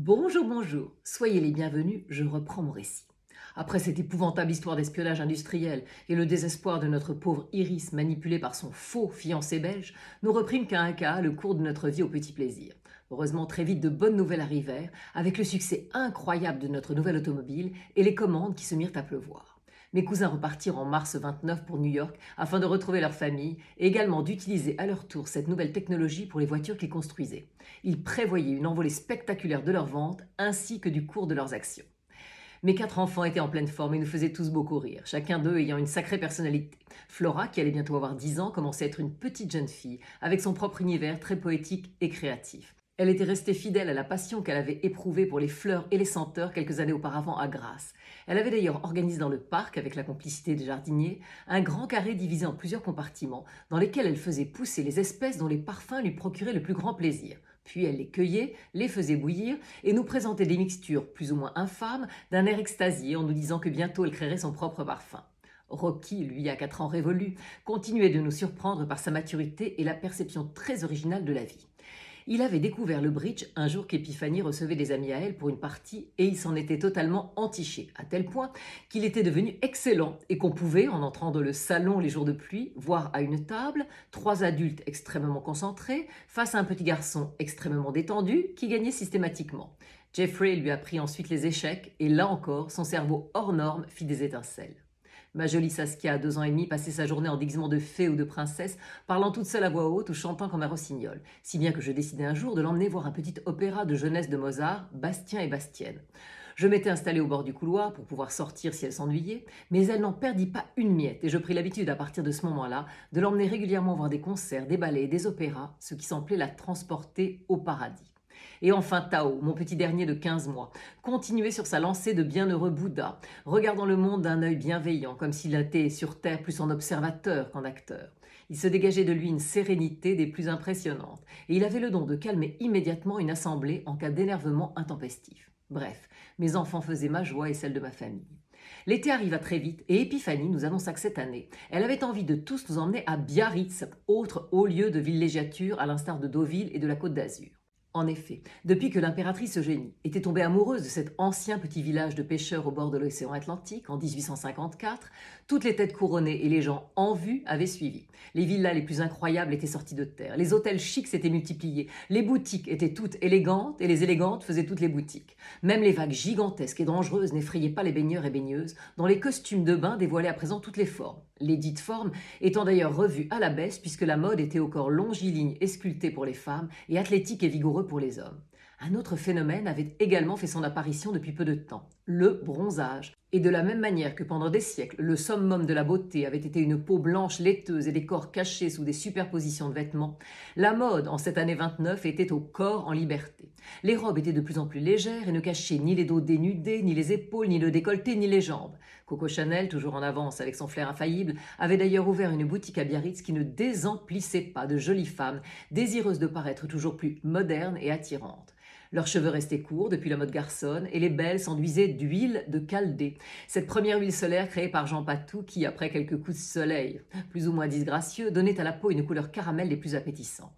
Bonjour, bonjour, soyez les bienvenus, je reprends mon récit. Après cette épouvantable histoire d'espionnage industriel et le désespoir de notre pauvre Iris manipulée par son faux fiancé belge, nous reprîmes qu'à un cas le cours de notre vie au petit plaisir. Heureusement, très vite de bonnes nouvelles arrivèrent, avec le succès incroyable de notre nouvelle automobile et les commandes qui se mirent à pleuvoir. Mes cousins repartirent en mars 29 pour New York afin de retrouver leur famille et également d'utiliser à leur tour cette nouvelle technologie pour les voitures qu'ils construisaient. Ils prévoyaient une envolée spectaculaire de leurs ventes ainsi que du cours de leurs actions. Mes 4 enfants étaient en pleine forme et nous faisaient tous beaucoup rire, chacun d'eux ayant une sacrée personnalité. Flora, qui allait bientôt avoir 10 ans, commençait à être une petite jeune fille, avec son propre univers très poétique et créatif. Elle était restée fidèle à la passion qu'elle avait éprouvée pour les fleurs et les senteurs quelques années auparavant à Grasse. Elle avait d'ailleurs organisé dans le parc, avec la complicité des jardiniers, un grand carré divisé en plusieurs compartiments, dans lesquels elle faisait pousser les espèces dont les parfums lui procuraient le plus grand plaisir. Puis elle les cueillait, les faisait bouillir et nous présentait des mixtures plus ou moins infâmes d'un air extasié en nous disant que bientôt elle créerait son propre parfum. Rocky, lui, à 4 ans révolus, continuait de nous surprendre par sa maturité et la perception très originale de la vie. Il avait découvert le bridge un jour qu'Epiphanie recevait des amis à elle pour une partie et il s'en était totalement entiché, à tel point qu'il était devenu excellent et qu'on pouvait, en entrant dans le salon les jours de pluie, voir à une table 3 adultes extrêmement concentrés face à un petit garçon extrêmement détendu qui gagnait systématiquement. Jeffrey lui apprit ensuite les échecs et là encore, son cerveau hors norme fit des étincelles. Ma jolie Saskia, à 2 ans et demi, passait sa journée en déguisement de fée ou de princesse, parlant toute seule à voix haute ou chantant comme un rossignol, si bien que je décidai un jour de l'emmener voir un petit opéra de jeunesse de Mozart, Bastien et Bastienne. Je m'étais installée au bord du couloir pour pouvoir sortir si elle s'ennuyait, mais elle n'en perdit pas une miette et je pris l'habitude à partir de ce moment-là de l'emmener régulièrement voir des concerts, des ballets et des opéras, ce qui semblait la transporter au paradis. Et enfin Tao, mon petit dernier de 15 mois, continuait sur sa lancée de bienheureux Bouddha, regardant le monde d'un œil bienveillant, comme s'il était sur Terre plus en observateur qu'en acteur. Il se dégageait de lui une sérénité des plus impressionnantes, et il avait le don de calmer immédiatement une assemblée en cas d'énervement intempestif. Bref, mes enfants faisaient ma joie et celle de ma famille. L'été arriva très vite et Épiphanie nous annonça que cette année, elle avait envie de tous nous emmener à Biarritz, autre haut lieu de villégiature à l'instar de Deauville et de la Côte d'Azur. En effet, depuis que l'impératrice Eugénie était tombée amoureuse de cet ancien petit village de pêcheurs au bord de l'océan Atlantique en 1854, toutes les têtes couronnées et les gens en vue avaient suivi. Les villas les plus incroyables étaient sorties de terre, les hôtels chics s'étaient multipliés, les boutiques étaient toutes élégantes et les élégantes faisaient toutes les boutiques. Même les vagues gigantesques et dangereuses n'effrayaient pas les baigneurs et baigneuses, dont les costumes de bain dévoilaient à présent toutes les formes. Les dites formes étant d'ailleurs revues à la baisse puisque la mode était au corps longiligne et sculpté pour les femmes et athlétique et vigoureux pour les hommes. Un autre phénomène avait également fait son apparition depuis peu de temps, le bronzage. Et de la même manière que pendant des siècles, le summum de la beauté avait été une peau blanche laiteuse et des corps cachés sous des superpositions de vêtements, la mode en cette année 29 était au corps en liberté. Les robes étaient de plus en plus légères et ne cachaient ni les dos dénudés, ni les épaules, ni le décolleté, ni les jambes. Coco Chanel, toujours en avance avec son flair infaillible, avait d'ailleurs ouvert une boutique à Biarritz qui ne désemplissait pas de jolies femmes, désireuses de paraître toujours plus modernes et attirantes. Leurs cheveux restaient courts depuis la mode garçonne et les belles s'enduisaient d'huile de Chaldée, cette première huile solaire créée par Jean Patou qui, après quelques coups de soleil plus ou moins disgracieux, donnait à la peau une couleur caramel des plus appétissantes.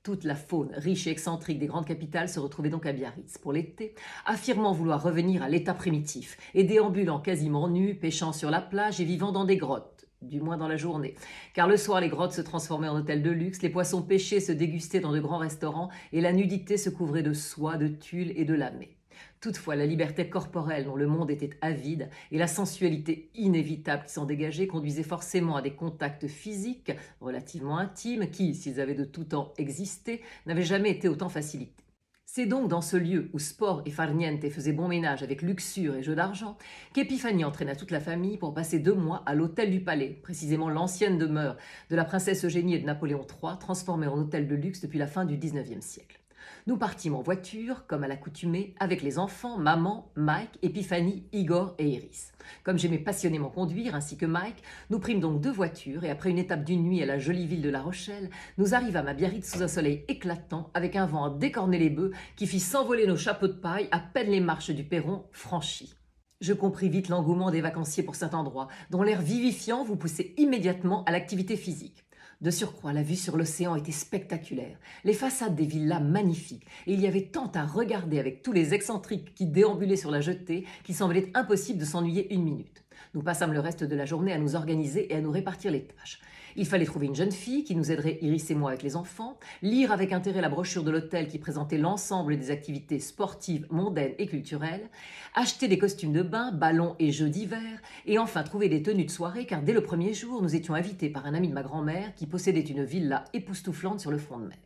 Toute la faune riche et excentrique des grandes capitales se retrouvait donc à Biarritz pour l'été, affirmant vouloir revenir à l'état primitif et déambulant quasiment nus, pêchant sur la plage et vivant dans des grottes. Du moins dans la journée, car le soir les grottes se transformaient en hôtels de luxe, les poissons pêchés se dégustaient dans de grands restaurants et la nudité se couvrait de soie, de tulle et de lamé. Toutefois, la liberté corporelle dont le monde était avide et la sensualité inévitable qui s'en dégageait conduisaient forcément à des contacts physiques relativement intimes qui, s'ils avaient de tout temps existé, n'avaient jamais été autant facilités. C'est donc dans ce lieu où sport et farniente faisaient bon ménage avec luxure et jeu d'argent qu'Épiphanie entraîna toute la famille pour passer 2 mois à l'hôtel du Palais, précisément l'ancienne demeure de la princesse Eugénie et de Napoléon III, transformée en hôtel de luxe depuis la fin du XIXe siècle. Nous partîmes en voiture, comme à l'accoutumée, avec les enfants, maman, Mike, Épiphanie, Igor et Iris. Comme j'aimais passionnément conduire, ainsi que Mike, nous prîmes donc 2 voitures et après une étape d'une nuit à la jolie ville de La Rochelle, nous arrivâmes à Biarritz sous un soleil éclatant, avec un vent à décorner les bœufs qui fit s'envoler nos chapeaux de paille à peine les marches du perron franchies. Je compris vite l'engouement des vacanciers pour cet endroit, dont l'air vivifiant vous poussait immédiatement à l'activité physique. De surcroît, la vue sur l'océan était spectaculaire, les façades des villas magnifiques, et il y avait tant à regarder avec tous les excentriques qui déambulaient sur la jetée qu'il semblait impossible de s'ennuyer une minute. Nous passâmes le reste de la journée à nous organiser et à nous répartir les tâches. Il fallait trouver une jeune fille qui nous aiderait Iris et moi avec les enfants, lire avec intérêt la brochure de l'hôtel qui présentait l'ensemble des activités sportives, mondaines et culturelles, acheter des costumes de bain, ballons et jeux d'hiver, et enfin trouver des tenues de soirée car dès le premier jour, nous étions invités par un ami de ma grand-mère qui possédait une villa époustouflante sur le front de mer.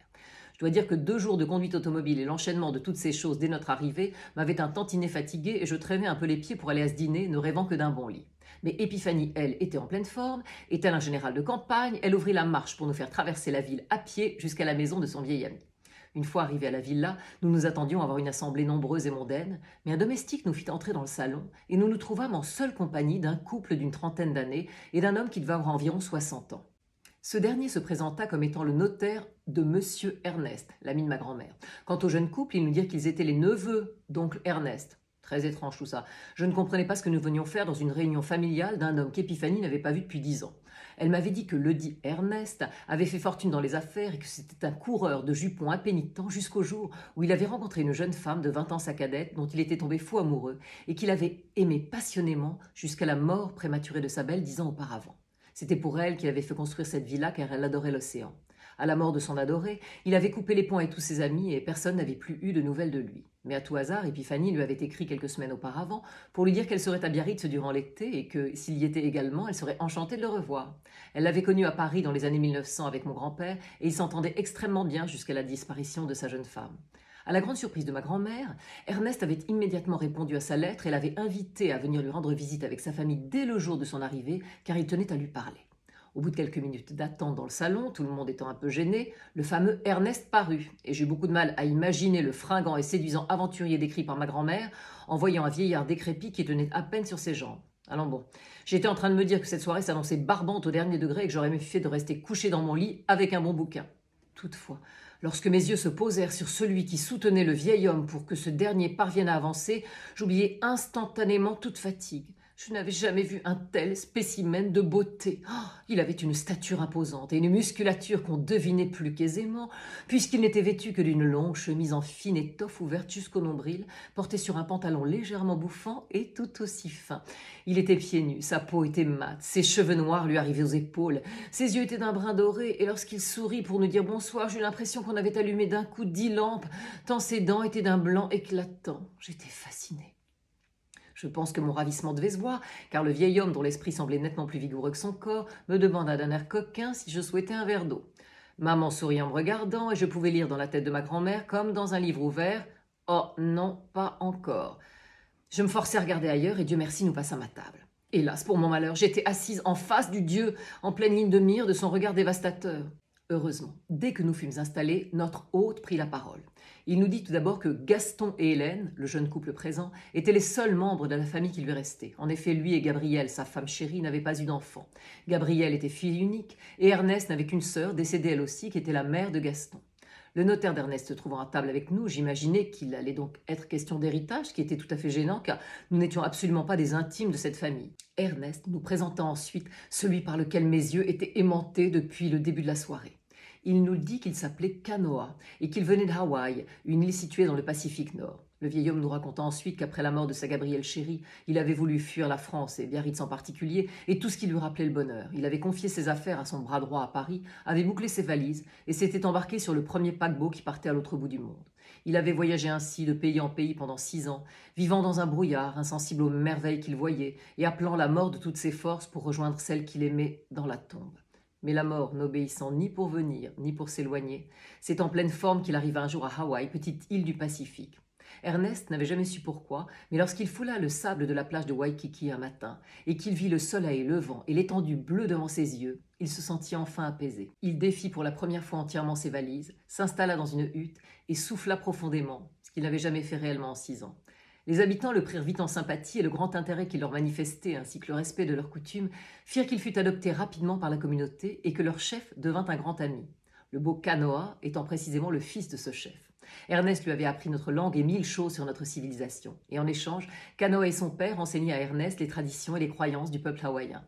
Je dois dire que 2 jours de conduite automobile et l'enchaînement de toutes ces choses dès notre arrivée m'avaient un tantinet fatigué et je traînais un peu les pieds pour aller à ce dîner, ne rêvant que d'un bon lit. Mais Épiphanie, elle, était en pleine forme, et tel un général de campagne, elle ouvrit la marche pour nous faire traverser la ville à pied jusqu'à la maison de son vieil ami. Une fois arrivés à la villa, nous nous attendions à avoir une assemblée nombreuse et mondaine, mais un domestique nous fit entrer dans le salon et nous nous trouvâmes en seule compagnie d'un couple d'une trentaine d'années et d'un homme qui devait avoir environ 60 ans. Ce dernier se présenta comme étant le notaire de Monsieur Ernest, l'ami de ma grand-mère. Quant au jeune couple, ils nous dirent qu'ils étaient les neveux d'oncle Ernest. Très étrange tout ça. Je ne comprenais pas ce que nous venions faire dans une réunion familiale d'un homme qu'Épiphanie n'avait pas vu depuis 10 ans. Elle m'avait dit que ledit Ernest avait fait fortune dans les affaires et que c'était un coureur de jupons impénitent jusqu'au jour où il avait rencontré une jeune femme de 20 ans sa cadette dont il était tombé fou amoureux et qu'il avait aimé passionnément jusqu'à la mort prématurée de sa belle 10 ans auparavant. C'était pour elle qu'il avait fait construire cette villa car elle adorait l'océan. À la mort de son adoré, il avait coupé les ponts avec tous ses amis et personne n'avait plus eu de nouvelles de lui. Mais à tout hasard, Épiphanie lui avait écrit quelques semaines auparavant pour lui dire qu'elle serait à Biarritz durant l'été et que, s'il y était également, elle serait enchantée de le revoir. Elle l'avait connu à Paris dans les années 1900 avec mon grand-père et ils s'entendaient extrêmement bien jusqu'à la disparition de sa jeune femme. À la grande surprise de ma grand-mère, Ernest avait immédiatement répondu à sa lettre et l'avait invité à venir lui rendre visite avec sa famille dès le jour de son arrivée car il tenait à lui parler. Au bout de quelques minutes d'attente dans le salon, tout le monde étant un peu gêné, le fameux Ernest parut, et j'eus beaucoup de mal à imaginer le fringant et séduisant aventurier décrit par ma grand-mère en voyant un vieillard décrépit qui tenait à peine sur ses jambes. Alors bon, j'étais en train de me dire que cette soirée s'annonçait barbante au dernier degré et que j'aurais mieux fait de rester couché dans mon lit avec un bon bouquin. Toutefois, lorsque mes yeux se posèrent sur celui qui soutenait le vieil homme pour que ce dernier parvienne à avancer, j'oubliai instantanément toute fatigue. Je n'avais jamais vu un tel spécimen de beauté. Oh, il avait une stature imposante et une musculature qu'on devinait plus qu'aisément, puisqu'il n'était vêtu que d'une longue chemise en fine étoffe ouverte jusqu'au nombril, portée sur un pantalon légèrement bouffant et tout aussi fin. Il était pieds nus, sa peau était mate, ses cheveux noirs lui arrivaient aux épaules, ses yeux étaient d'un brun doré, et lorsqu'il sourit pour nous dire bonsoir, j'eus l'impression qu'on avait allumé d'un coup 10 lampes, tant ses dents étaient d'un blanc éclatant. J'étais fascinée. Je pense que mon ravissement devait se voir, car le vieil homme, dont l'esprit semblait nettement plus vigoureux que son corps, me demanda d'un air coquin si je souhaitais un verre d'eau. Maman sourit en me regardant, et je pouvais lire dans la tête de ma grand-mère, comme dans un livre ouvert, « Oh non, pas encore ». Je me forçai à regarder ailleurs, et Dieu merci, nous passâmes à table. Hélas, pour mon malheur, j'étais assise en face du Dieu, en pleine ligne de mire de son regard dévastateur. Heureusement, dès que nous fûmes installés, notre hôte prit la parole. Il nous dit tout d'abord que Gaston et Hélène, le jeune couple présent, étaient les seuls membres de la famille qui lui restaient. En effet, lui et Gabrielle, sa femme chérie, n'avaient pas eu d'enfant. Gabrielle était fille unique et Ernest n'avait qu'une sœur, décédée elle aussi, qui était la mère de Gaston. Le notaire d'Ernest se trouvant à table avec nous, j'imaginais qu'il allait donc être question d'héritage, ce qui était tout à fait gênant car nous n'étions absolument pas des intimes de cette famille. Ernest nous présenta ensuite celui par lequel mes yeux étaient aimantés depuis le début de la soirée. Il nous dit qu'il s'appelait Kanoa et qu'il venait de Hawaï, une île située dans le Pacifique Nord. Le vieil homme nous raconta ensuite qu'après la mort de sa Gabrielle chérie, il avait voulu fuir la France et Biarritz en particulier et tout ce qui lui rappelait le bonheur. Il avait confié ses affaires à son bras droit à Paris, avait bouclé ses valises et s'était embarqué sur le premier paquebot qui partait à l'autre bout du monde. Il avait voyagé ainsi de pays en pays pendant 6 ans, vivant dans un brouillard, insensible aux merveilles qu'il voyait et appelant la mort de toutes ses forces pour rejoindre celle qu'il aimait dans la tombe. Mais la mort n'obéissant ni pour venir, ni pour s'éloigner, c'est en pleine forme qu'il arriva un jour à Hawaï, petite île du Pacifique. Ernest n'avait jamais su pourquoi, mais lorsqu'il foula le sable de la plage de Waikiki un matin, et qu'il vit le soleil levant et l'étendue bleue devant ses yeux, il se sentit enfin apaisé. Il défit pour la première fois entièrement ses valises, s'installa dans une hutte et souffla profondément, ce qu'il n'avait jamais fait réellement en 6 ans. Les habitants le prirent vite en sympathie et le grand intérêt qu'il leur manifestait ainsi que le respect de leurs coutumes firent qu'il fut adopté rapidement par la communauté et que leur chef devint un grand ami. Le beau Kanoa étant précisément le fils de ce chef. Ernest lui avait appris notre langue et 1000 choses sur notre civilisation. Et en échange, Kanoa et son père enseignaient à Ernest les traditions et les croyances du peuple hawaïen.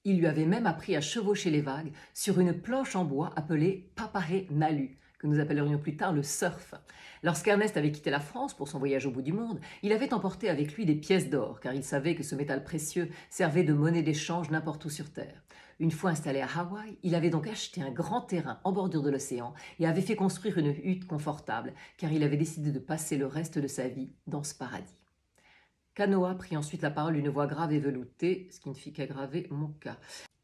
Il lui avait même appris à chevaucher les vagues sur une planche en bois appelée paparé nalu, que nous appellerions plus tard le surf. Lorsqu'Ernest avait quitté la France pour son voyage au bout du monde, il avait emporté avec lui des pièces d'or, car il savait que ce métal précieux servait de monnaie d'échange n'importe où sur Terre. Une fois installé à Hawaï, il avait donc acheté un grand terrain en bordure de l'océan et avait fait construire une hutte confortable, car il avait décidé de passer le reste de sa vie dans ce paradis. Kanoa prit ensuite la parole d'une voix grave et veloutée, ce qui ne fit qu'aggraver mon cas.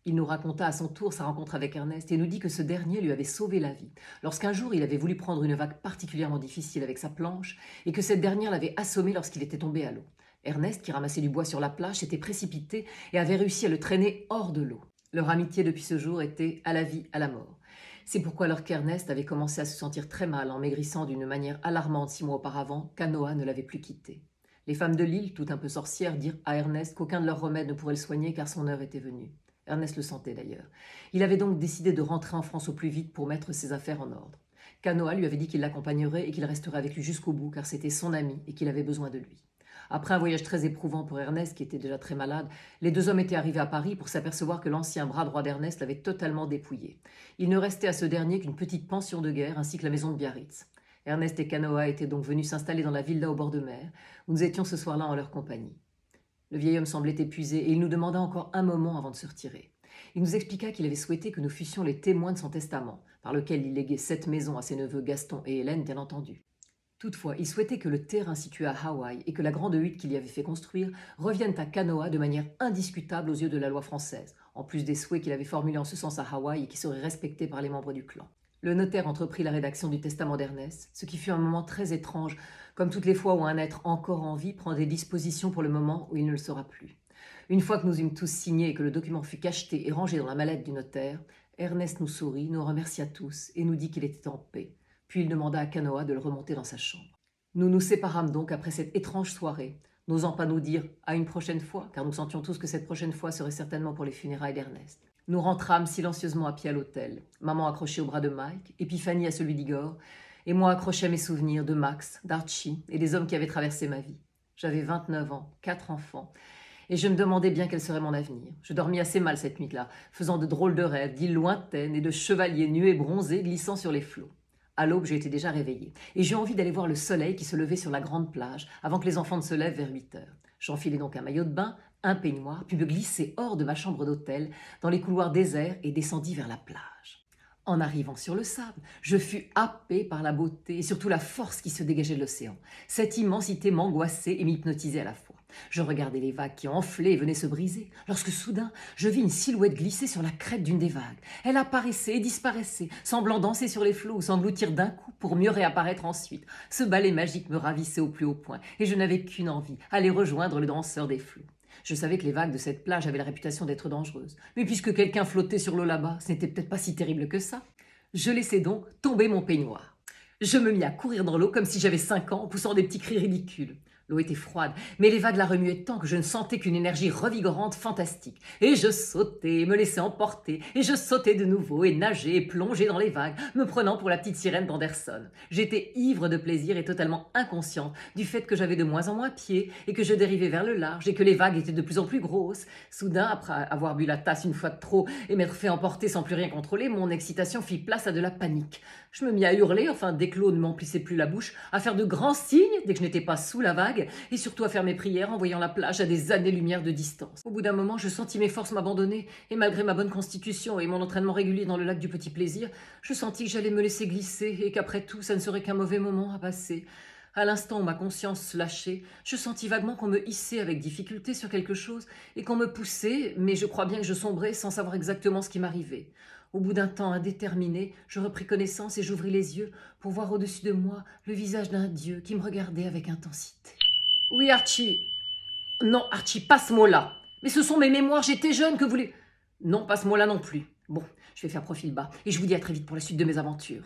Il nous raconta à son tour sa rencontre avec Ernest et nous dit que ce dernier lui avait sauvé la vie. Lorsqu'un jour il avait voulu prendre une vague particulièrement difficile avec sa planche et que cette dernière l'avait assommé lorsqu'il était tombé à l'eau. Ernest, qui ramassait du bois sur la plage, s'était précipité et avait réussi à le traîner hors de l'eau. Leur amitié depuis ce jour était à la vie, à la mort. C'est pourquoi alors qu'Ernest avait commencé à se sentir très mal en maigrissant d'une manière alarmante 6 mois auparavant, Kanoa ne l'avait plus quitté. Les femmes de l'île, tout un peu sorcières, dirent à Ernest qu'aucun de leurs remèdes ne pourrait le soigner car son heure était venue. Ernest le sentait d'ailleurs. Il avait donc décidé de rentrer en France au plus vite pour mettre ses affaires en ordre. Kanoa lui avait dit qu'il l'accompagnerait et qu'il resterait avec lui jusqu'au bout car c'était son ami et qu'il avait besoin de lui. Après un voyage très éprouvant pour Ernest, qui était déjà très malade, les deux hommes étaient arrivés à Paris pour s'apercevoir que l'ancien bras droit d'Ernest l'avait totalement dépouillé. Il ne restait à ce dernier qu'une petite pension de guerre ainsi que la maison de Biarritz. Ernest et Kanoa étaient donc venus s'installer dans la villa au bord de mer, où nous étions ce soir-là en leur compagnie. Le vieil homme semblait épuisé et il nous demanda encore un moment avant de se retirer. Il nous expliqua qu'il avait souhaité que nous fussions les témoins de son testament, par lequel il léguait 7 maisons à ses neveux Gaston et Hélène, bien entendu. Toutefois, il souhaitait que le terrain situé à Hawaï et que la grande hutte qu'il y avait fait construire reviennent à Kanoa de manière indiscutable aux yeux de la loi française, en plus des souhaits qu'il avait formulés en ce sens à Hawaï et qui seraient respectés par les membres du clan. Le notaire entreprit la rédaction du testament d'Ernest, ce qui fut un moment très étrange, comme toutes les fois où un être encore en vie prend des dispositions pour le moment où il ne le sera plus. Une fois que nous eûmes tous signé et que le document fut cacheté et rangé dans la mallette du notaire, Ernest nous sourit, nous remercia tous et nous dit qu'il était en paix. Puis il demanda à Kanoa de le remonter dans sa chambre. Nous nous séparâmes donc après cette étrange soirée, n'osant pas nous dire « à une prochaine fois », car nous sentions tous que cette prochaine fois serait certainement pour les funérailles d'Ernest. Nous rentrâmes silencieusement à pied à l'hôtel, maman accrochée au bras de Mike, Épiphanie à celui d'Igor, et moi accroché à mes souvenirs de Max, d'Archie et des hommes qui avaient traversé ma vie. J'avais 29 ans, 4 enfants, et je me demandais bien quel serait mon avenir. Je dormis assez mal cette nuit-là, faisant de drôles de rêves, d'îles lointaines et de chevaliers nus et bronzés glissant sur les flots. À l'aube, j'étais déjà réveillée, et j'eus envie d'aller voir le soleil qui se levait sur la grande plage, avant que les enfants ne se lèvent vers 8 heures. J'enfilai donc un maillot de bain, un peignoir, puis me glissai hors de ma chambre d'hôtel, dans les couloirs déserts, et descendis vers la plage. En arrivant sur le sable, je fus happée par la beauté et surtout la force qui se dégageait de l'océan. Cette immensité m'angoissait et m'hypnotisait à la fois. Je regardais les vagues qui enflaient et venaient se briser, lorsque soudain, je vis une silhouette glisser sur la crête d'une des vagues. Elle apparaissait et disparaissait, semblant danser sur les flots ou s'engloutir d'un coup pour mieux réapparaître ensuite. Ce ballet magique me ravissait au plus haut point, et je n'avais qu'une envie, aller rejoindre le danseur des flots. Je savais que les vagues de cette plage avaient la réputation d'être dangereuses, mais puisque quelqu'un flottait sur l'eau là-bas, ce n'était peut-être pas si terrible que ça. Je laissai donc tomber mon peignoir. Je me mis à courir dans l'eau comme si j'avais 5 ans, en poussant des petits cris ridicules. L'eau était froide, mais les vagues la remuaient tant que je ne sentais qu'une énergie revigorante fantastique. Et je sautais, et me laissais emporter, et je sautais de nouveau, et nageais, et plongeais dans les vagues, me prenant pour la petite sirène d'Anderson. J'étais ivre de plaisir et totalement inconsciente du fait que j'avais de moins en moins pied, et que je dérivais vers le large, et que les vagues étaient de plus en plus grosses. Soudain, après avoir bu la tasse une fois de trop, et m'être fait emporter sans plus rien contrôler, mon excitation fit place à de la panique. Je me mis à hurler, enfin dès que l'eau ne m'emplissait plus la bouche, à faire de grands signes dès que je n'étais pas sous la vague, et surtout à faire mes prières en voyant la plage à des années-lumière de distance. Au bout d'un moment, je sentis mes forces m'abandonner, et malgré ma bonne constitution et mon entraînement régulier dans le lac du Petit Plaisir, je sentis que j'allais me laisser glisser, et qu'après tout, ça ne serait qu'un mauvais moment à passer. À l'instant où ma conscience se lâchait, je sentis vaguement qu'on me hissait avec difficulté sur quelque chose, et qu'on me poussait, mais je crois bien que je sombrais sans savoir exactement ce qui m'arrivait. Au bout d'un temps indéterminé, je repris connaissance et j'ouvris les yeux pour voir au-dessus de moi le visage d'un dieu qui me regardait avec intensité. « Oui, Archie. Non, Archie, pas ce mot-là. Mais ce sont mes mémoires, j'étais jeune, que voulez... Non, pas ce mot-là non plus. Bon, je vais faire profil bas et je vous dis à très vite pour la suite de mes aventures. »